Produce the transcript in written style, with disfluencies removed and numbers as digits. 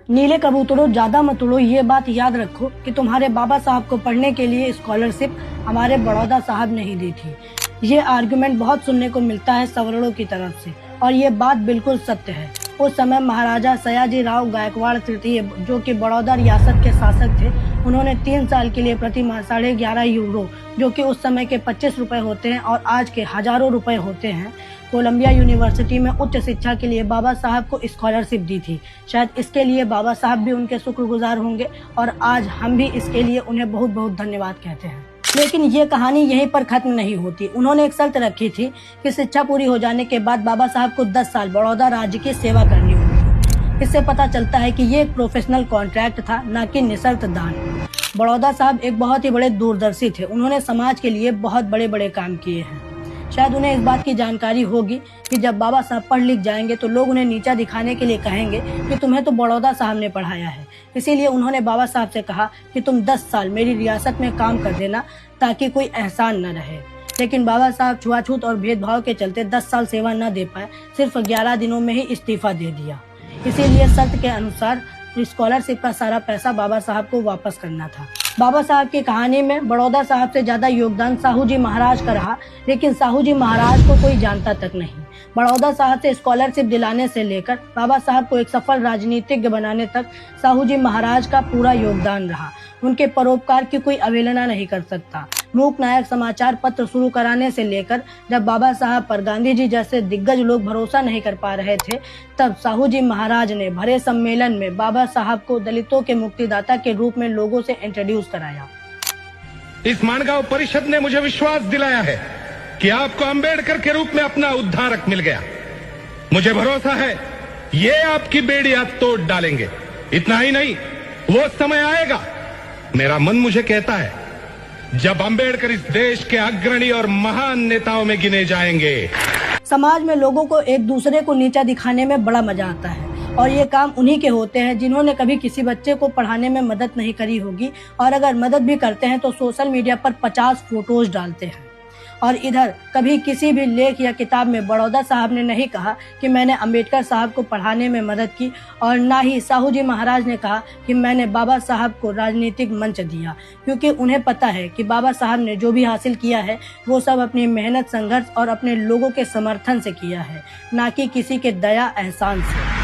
नीले कबूतरों ज्यादा मत उड़ो, ये बात याद रखो कि तुम्हारे बाबा साहब को पढ़ने के लिए स्कॉलरशिप हमारे बड़ौदा साहब ने ही दी थी। ये आर्गुमेंट बहुत सुनने को मिलता है सवर्णों की तरफ से और ये बात बिल्कुल सत्य है। उस समय महाराजा सयाजी राव गायकवाड़ तृतीय, जो कि बड़ौदा रियासत के शासक थे, उन्होंने 3 साल के लिए प्रति माह 11.5 यूरो, जो कि उस समय के 25 रुपए होते हैं और आज के हजारों रुपए होते हैं, कोलंबिया यूनिवर्सिटी में उच्च शिक्षा के लिए बाबा साहब को स्कॉलरशिप दी थी। शायद इसके लिए बाबा साहब भी उनके शुक्रगुजार होंगे और आज हम भी इसके लिए उन्हें बहुत बहुत धन्यवाद कहते हैं। लेकिन ये कहानी यहीं पर खत्म नहीं होती। उन्होंने एक शर्त रखी थी कि शिक्षा पूरी हो जाने के बाद बाबा साहब को 10 साल बड़ौदा राज्य की सेवा करनी होगी। इससे पता चलता है कि ये एक प्रोफेशनल कॉन्ट्रैक्ट था, न कि निशर्त दान। बड़ौदा साहब एक बहुत ही बड़े दूरदर्शी थे। उन्होंने समाज के लिए बहुत बड़े बड़े काम किए हैं। शायद उन्हें इस बात की जानकारी होगी कि जब बाबा साहब पढ़ लिख जाएंगे तो लोग उन्हें नीचा दिखाने के लिए कहेंगे कि तुम्हें तो बड़ौदा साहब ने पढ़ाया है। इसीलिए उन्होंने बाबा साहब से कहा कि तुम 10 साल मेरी रियासत में काम कर देना ताकि कोई एहसान न रहे। लेकिन बाबा साहब छुआछूत और भेदभाव के चलते 10 साल सेवा न दे पाए, सिर्फ 11 दिनों में ही इस्तीफा दे दिया। इसीलिए शर्त के अनुसार स्कॉलरशिप का सारा पैसा बाबा साहब को वापस करना था। बाबा साहब की कहानी में बड़ौदा साहब से ज्यादा योगदान साहू जी महाराज का रहा, लेकिन साहू जी महाराज को कोई जानता तक नहीं। बड़ौदा साहब से स्कॉलरशिप दिलाने से लेकर बाबा साहब को एक सफल राजनीतिज्ञ बनाने तक साहू जी महाराज का पूरा योगदान रहा। उनके परोपकार की कोई अवहेलना नहीं कर सकता। मूक नायक समाचार पत्र शुरू कराने से लेकर जब बाबा साहब पर गांधी जी जैसे दिग्गज लोग भरोसा नहीं कर पा रहे थे, तब साहू जी महाराज ने भरे सम्मेलन में बाबा साहब को दलितों के मुक्तिदाता के रूप में लोगों से इंट्रोड्यूस कराया। इस मानगांव परिषद ने मुझे विश्वास दिलाया है कि आपको अंबेडकर के रूप में अपना उद्धारक मिल गया। मुझे भरोसा है ये आपकी बेड़ियां तोड़ डालेंगे। इतना ही नहीं, वो समय आएगा, मेरा मन मुझे कहता है, जब अंबेडकर इस देश के अग्रणी और महान नेताओं में गिने जाएंगे। समाज में लोगों को एक दूसरे को नीचा दिखाने में बड़ा मजा आता है और ये काम उन्हीं के होते हैं जिन्होंने कभी किसी बच्चे को पढ़ाने में मदद नहीं करी होगी, और अगर मदद भी करते हैं तो सोशल मीडिया पर 50 फोटोज डालते हैं। और इधर कभी किसी भी लेख या किताब में बड़ौदा साहब ने नहीं कहा कि मैंने अंबेडकर साहब को पढ़ाने में मदद की, और ना ही साहू जी महाराज ने कहा कि मैंने बाबा साहब को राजनीतिक मंच दिया, क्योंकि उन्हें पता है कि बाबा साहब ने जो भी हासिल किया है वो सब अपनी मेहनत, संघर्ष और अपने लोगों के समर्थन से किया है, ना कि किसी के दया एहसान से।